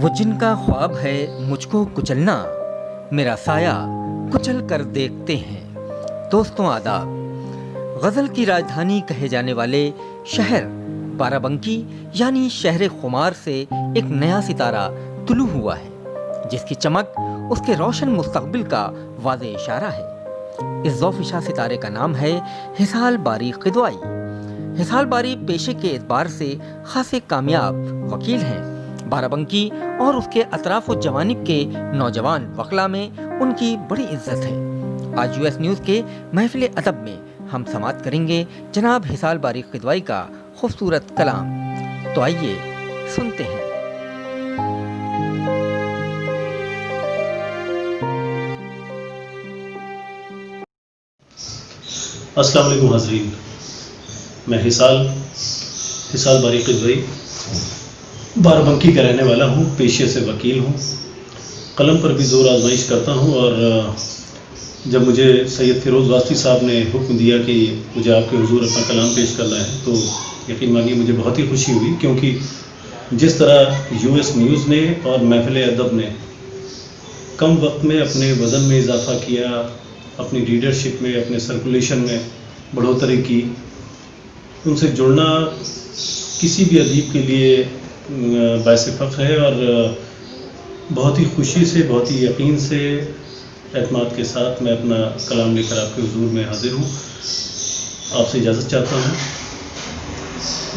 وہ جن کا خواب ہے مجھ کو کچلنا، میرا سایہ کچل کر دیکھتے ہیں۔ دوستوں آداب۔ غزل کی راجدھانی کہے جانے والے شہر بارہ بنکی یعنی شہر خمار سے ایک نیا ستارہ طلوع ہوا ہے، جس کی چمک اس کے روشن مستقبل کا واضح اشارہ ہے۔ اس ذوفشاں ستارے کا نام ہے حصال باری قدوائی۔ حصال باری پیشے کے اعتبار سے خاصے کامیاب وکیل ہیں۔ بارہ بنکی اور اس کے اطراف و جوانب کے نوجوان وکلاء میں ان کی بڑی عزت ہے۔ آج US نیوز کے محفل ادب میں ہم سماعت کریں گے جناب حصال باری قدوائی کا خوبصورت کلام۔ تو آئیے سنتے ہیں۔ السلام علیکم حاضرین، میں حصال باری قدوائی بارہ بنکی کا رہنے والا ہوں، پیشے سے وکیل ہوں، قلم پر بھی زور آزمائش کرتا ہوں۔ اور جب مجھے سید فیروز واسطی صاحب نے حکم دیا کہ مجھے آپ کے حضور اپنا کلام پیش کرنا ہے تو یقین مانیے مجھے بہت ہی خوشی ہوئی، کیونکہ جس طرح US نیوز نے اور محفل ادب نے کم وقت میں اپنے وزن میں اضافہ کیا، اپنی ریڈرشپ میں، اپنے سرکولیشن میں بڑھوتری کی، ان سے جڑنا کسی بھی ادیب کے لیے باعث فخر ہے۔ اور بہت ہی خوشی سے، بہت ہی یقین سے، اعتماد کے ساتھ میں اپنا کلام لے کر آپ کے حضور میں حاضر ہوں۔ آپ سے اجازت چاہتا ہوں۔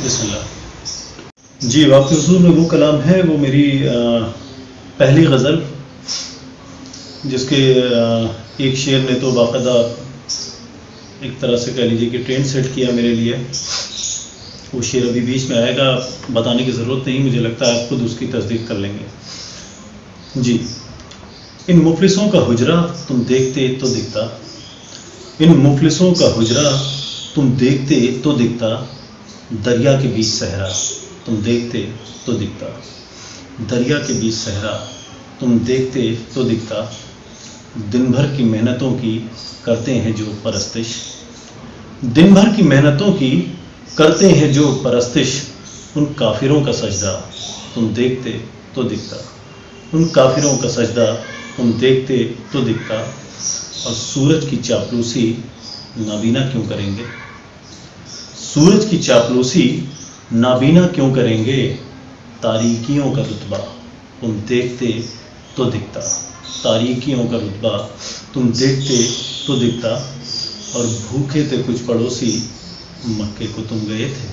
بسم اللہ۔ جی، آپ کے حضور میں وہ کلام ہے، وہ میری پہلی غزل، جس کے ایک شعر نے تو باقاعدہ ایک طرح سے کہہ لیجیے کہ ٹرینڈ سیٹ کیا میرے لیے۔ وہ شعر ابھی بیچ میں آئے گا، بتانے کی ضرورت نہیں، مجھے لگتا ہے آپ خود اس کی تصدیق کر لیں گے۔ جی، ان مفلسوں کا حجرہ تم دیکھتے تو دکھتا، ان مفلسوں کا حجرہ تم دیکھتے تو دکھتا، دریا کے بیچ صحرا تم دیکھتے تو دکھتا، دریا کے بیچ صحرا تم دیکھتے تو دکھتا، دن بھر کی محنتوں کی کرتے ہیں جو پرستش، دن بھر کی محنتوں کی کرتے ہیں جو پرستش، ان کافروں کا سجدہ تم دیکھتے تو دکھتا، ان کافروں کا سجدہ تم دیکھتے تو دکھتا، اور سورج کی چاپلوسی نابینا کیوں کریں گے، سورج کی چاپلوسی نابینا کیوں کریں گے، تاریکیوں کا رتبہ تم دیکھتے تو دکھتا، تاریکیوں کا رتبہ تم دیکھتے تو دکھتا، اور بھوکے تھے کچھ پڑوسی مکے کو تم گئے تھے،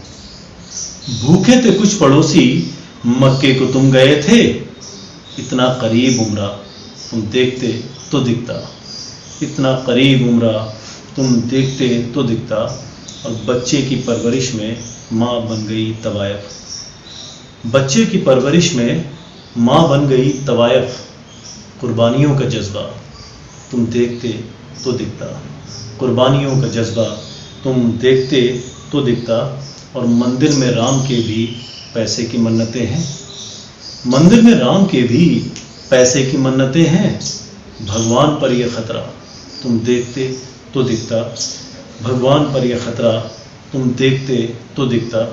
بھوکے تھے کچھ پڑوسی مکے کو تم گئے تھے، اتنا قریب عمرہ تم دیکھتے تو دکھتا، اتنا قریب عمرہ تم دیکھتے تو دکھتا، اور بچے کی پرورش میں ماں بن گئی طوائف، بچے کی پرورش میں ماں بن گئی طوائف، قربانیوں کا جذبہ تم دیکھتے تو دکھتا، قربانیوں کا جذبہ تم دیکھتے تو دکھتا، اور مندر میں رام کے بھی پیسے کی منتیں ہیں، مندر میں رام کے بھی پیسے کی منتیں ہیں، بھگوان پر یہ خطرہ تم دیکھتے تو دکھتا، بھگوان پر یہ خطرہ تم دیکھتے تو دکھتا،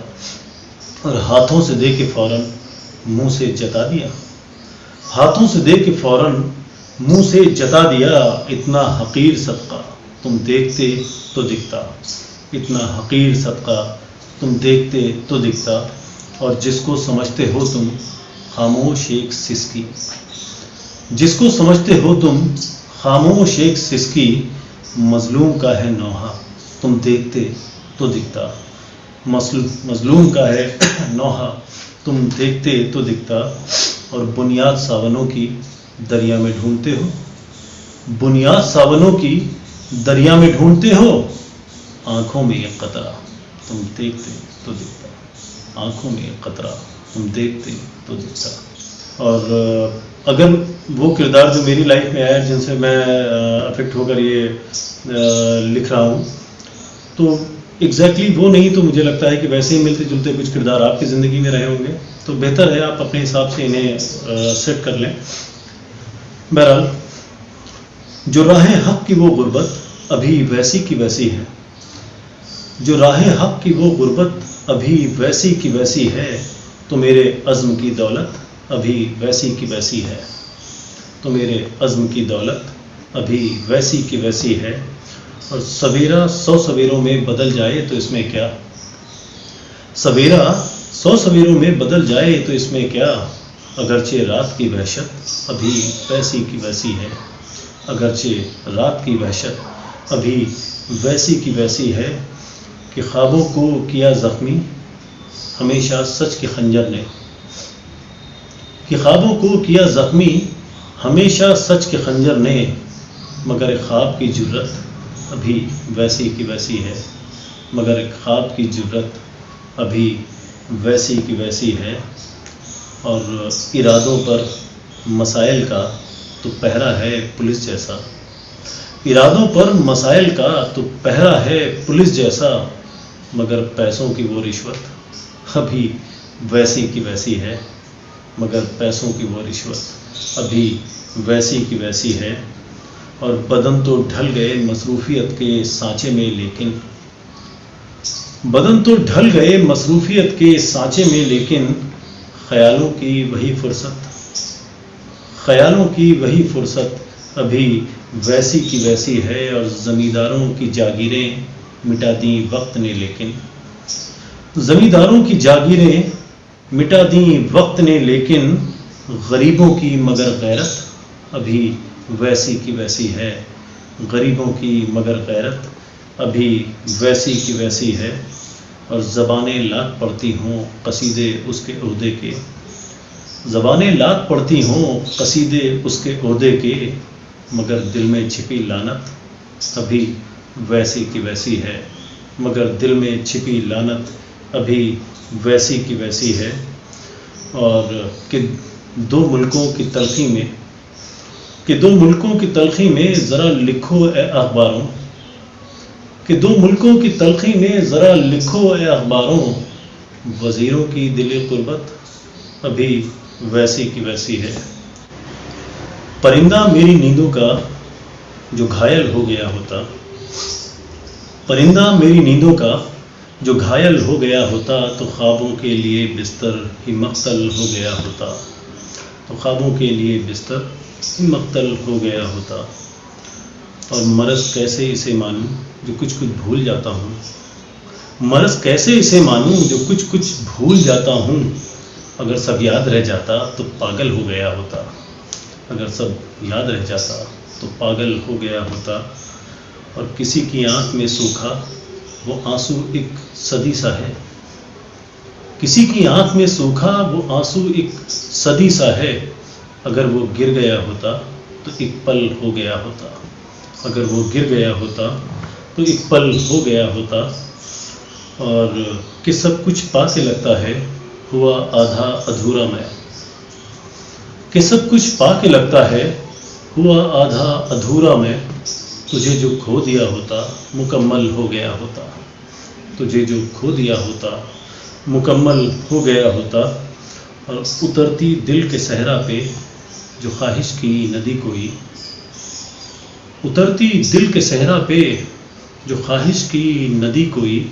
اور ہاتھوں سے دے کے فوراً منہ سے جتا دیا، ہاتھوں سے دے کے فوراً منہ سے جتا دیا، اتنا حقیر صدقہ تم دیکھتے تو دکھتا، اتنا حقیر صدقہ تم دیکھتے تو دکھتا، اور جس کو سمجھتے ہو تم خاموش ایک سسکی، جس کو سمجھتے ہو تم خاموش ایک سسکی، مظلوم کا ہے نوحہ تم دیکھتے تو دکھتا، مظلوم کا ہے نوحہ تم دیکھتے تو دکھتا، اور بنیاد ساونوں کی دریا میں ڈھونڈتے ہو، بنیاد ساونوں کی دریا میں ڈھونڈتے ہو، آنکھوں میں ایک قطرہ تم دیکھتے تو دکھتا، آنکھوں میں ایک قطرہ تم دیکھتے تو دکھتا۔ اور اگر وہ کردار جو میری لائف میں آئے، جن سے میں افیکٹ ہو کر یہ لکھ رہا ہوں، تو ایگزیکٹلی وہ نہیں، تو مجھے لگتا ہے کہ ویسے ہی ملتے جلتے کچھ کردار آپ کی زندگی میں رہے ہوں گے، تو بہتر ہے آپ اپنے حساب سے انہیں سیٹ کر لیں۔ بہرحال، جو راہ حق کی وہ غربت ابھی ویسی کی ویسی ہے، جو راہ حق کی وہ غربت ابھی ویسی کی ویسی ہے، تو میرے عزم کی دولت ابھی ویسی کی ویسی ہے، تو میرے عزم کی دولت ابھی ویسی کی ویسی ہے، اور سویرا 100 سویروں میں بدل جائے تو اس میں کیا، سویرا 100 سویروں میں بدل جائے تو اس میں کیا، اگرچہ رات کی وحشت ابھی ویسی کی ویسی ہے، اگرچہ رات کی وحشت ابھی ویسی کی ویسی ہے، کہ خوابوں کو کیا زخمی ہمیشہ سچ کے خنجر نے، کہ خوابوں کو کیا زخمی ہمیشہ سچ کے خنجر نے، مگر ایک خواب کی جرت ابھی ویسی کی ویسی ہے، مگر ایک خواب کی جرت ابھی ویسی کی ویسی ہے، اور ارادوں پر مسائل کا تو پہرا ہے پولیس جیسا، ارادوں پر مسائل کا تو پہرا ہے پولیس جیسا، مگر پیسوں کی وہ رشوت ابھی ویسی کی ویسی ہے، مگر پیسوں کی وہ رشوت ابھی ویسی کی ویسی ہے، اور بدن تو ڈھل گئے مصروفیت کے سانچے میں، لیکن بدن تو ڈھل گئے مصروفیت کے سانچے میں، لیکن خیالوں کی وہی فرصت، خیالوں کی وہی فرصت ابھی ویسی کی ویسی ہے، اور زمینداروں کی جاگیریں مٹا دیں وقت نے، لیکن زمینداروں کی جاگیریں مٹا دیں وقت نے، لیکن غریبوں کی مگر غیرت ابھی ویسی کی ویسی ہے، غریبوں کی مگر غیرت ابھی ویسی کی ویسی ہے، اور زبانیں لاکھ پڑھتی ہوں قصیدے اس کے عہدے کے، زبانیں لاکھ پڑھتی ہوں قصیدے اس کے عہدے کے، مگر دل میں چھپی لعنت ابھی ویسی کی ویسی ہے، مگر دل میں چھپی لعنت ابھی ویسی کی ویسی ہے، اور کہ دو ملکوں کی تلخی میں، کہ دو ملکوں کی تلخی میں ذرا لکھو اے اخباروں، کہ دو ملکوں کی تلخی میں ذرا لکھو اے اخباروں، وزیروں کی دل قربت ابھی ویسی کی ویسی ہے۔ پرندہ میری نیندوں کا جو گھائل ہو گیا ہوتا، پرندہ میری نیندوں کا جو گھائل ہو گیا ہوتا، تو خوابوں کے لیے بستر ہی مقتل ہو گیا ہوتا، تو خوابوں کے لیے بستر ہی مقتل ہو گیا ہوتا، اور مرض کیسے اسے مانوں جو کچھ کچھ بھول جاتا ہوں، مرض کیسے اسے مانوں جو کچھ کچھ بھول جاتا ہوں، اگر سب یاد رہ جاتا تو پاگل ہو گیا ہوتا، اگر سب یاد رہ جاتا تو پاگل ہو گیا ہوتا، اور کسی کی آنکھ میں سوکھا وہ آنسو ایک صدی سا ہے، کسی کی آنکھ میں سوکھا وہ آنسو ایک صدی سا ہے، اگر وہ گر گیا ہوتا تو ایک پل ہو گیا ہوتا، اگر وہ گر گیا ہوتا تو ایک پل ہو گیا ہوتا، اور کہ سب کچھ پا کے لگتا ہے ہوا آدھا ادھورا میں، کہ سب کچھ پا کے لگتا ہے ہوا آدھا ادھورا میں، تجھے جو کھو دیا ہوتا مکمل ہو گیا ہوتا، تجھے جو کھو دیا ہوتا مکمل ہو گیا ہوتا، اور اترتی دل کے صحرا پہ جو خواہش کی ندی کوئی، اترتی دل کے صحرا پہ جو خواہش کی ندی کوئی،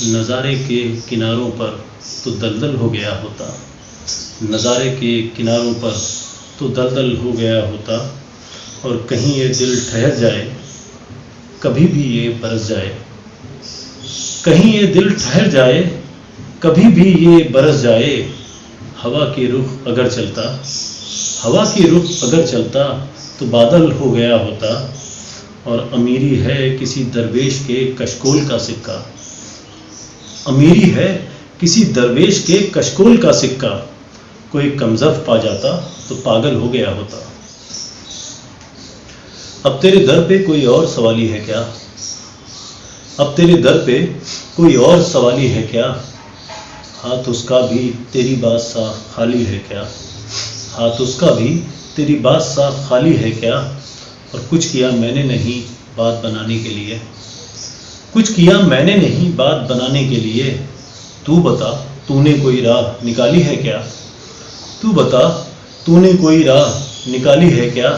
نظارے کے کناروں پر تو دلدل ہو گیا ہوتا، نظارے کے کناروں پر تو دلدل ہو گیا ہوتا، اور کہیں یہ دل ٹھہر جائے کبھی بھی یہ برس جائے، کہیں یہ دل ٹھہر جائے کبھی بھی یہ برس جائے، ہوا کی رخ اگر چلتا، ہوا کی رخ اگر چلتا تو بادل ہو گیا ہوتا، اور امیری ہے کسی درویش کے کشکول کا سکہ، امیری ہے کسی درویش کے کشکول کا سکہ، کوئی کمزف پا جاتا تو پاگل ہو گیا ہوتا۔ اب تیرے در پہ کوئی اور سوالی ہے کیا، اب تیرے در پہ کوئی اور سوالی ہے کیا، ہاتھ اس کا بھی تیری بات سا خالی ہے کیا، ہاتھ اس کا بھی تیری بات سا خالی ہے کیا، اور کچھ کیا میں نے نہیں بات بنانے کے لیے، کچھ کیا میں نے نہیں بات بنانے کے لیے، تو بتا تو نے کوئی راہ نکالی ہے کیا، تو بتا تو نے کوئی راہ نکالی ہے کیا،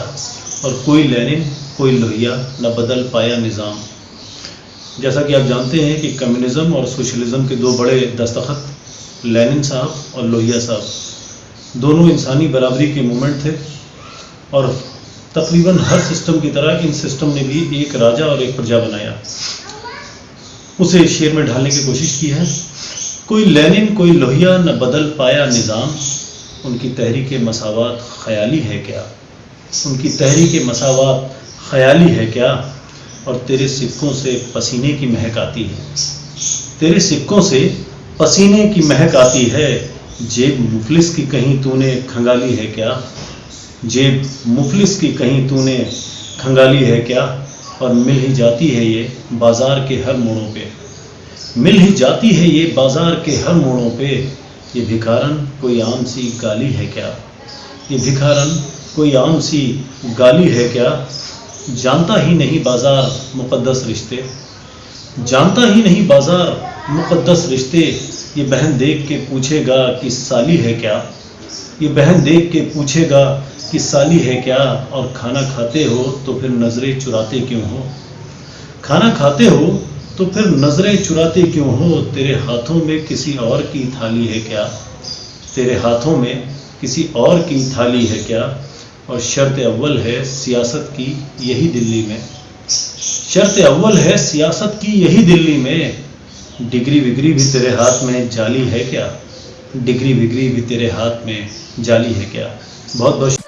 اور کوئی لینن کوئی لوہیا نہ بدل پایا نظام۔ جیسا کہ آپ جانتے ہیں کہ کمیونزم اور سوشلزم کے دو بڑے دستخط لینن صاحب اور لوہیا صاحب، دونوں انسانی برابری کے مومنٹ تھے، اور تقریباً ہر سسٹم کی طرح ان سسٹم نے بھی ایک راجا اور ایک پرجا بنایا، اسے شیر میں ڈھالنے کی کوشش کی ہے۔ کوئی لینن کوئی لوہیا نہ بدل پایا نظام، ان کی تحریک مساوات خیالی ہے کیا، ان کی تحریک مساوات خیالی ہے کیا، اور تیرے سکوں سے پسینے کی مہک آتی ہے، تیرے سکوں سے پسینے کی مہک آتی ہے، جیب مفلس کی کہیں تو نے کھنگالی ہے کیا، جیب مفلس کی کہیں تو نے کھنگالی ہے کیا، اور مل ہی جاتی ہے یہ بازار کے ہر موڑوں پہ، مل ہی جاتی ہے یہ بازار کے ہر موڑوں پہ، یہ بھکارن کوئی عام سی گالی ہے کیا، یہ بھکارن کوئی عام سی گالی ہے کیا، جانتا ہی نہیں بازار مقدس رشتے، جانتا ہی نہیں بازار مقدس رشتے، یہ بہن دیکھ کے پوچھے گا کہ سالی ہے کیا، یہ بہن دیکھ کے پوچھے گا کہ سالی ہے کیا، اور کھانا کھاتے ہو تو پھر نظریں چراتے کیوں ہو، کھانا کھاتے ہو تو پھر نظریں چراتے کیوں ہو، تیرے ہاتھوں میں کسی اور کی تھالی ہے کیا، تیرے ہاتھوں میں کسی اور کی تھالی ہے کیا، اور شرط اول ہے سیاست کی یہی دلی میں، شرط اول ہے سیاست کی یہی دلی میں، ڈگری وگری بھی تیرے ہاتھ میں جالی ہے کیا، ڈگری وگری بھی تیرے ہاتھ میں جالی ہے کیا۔ بہت بہت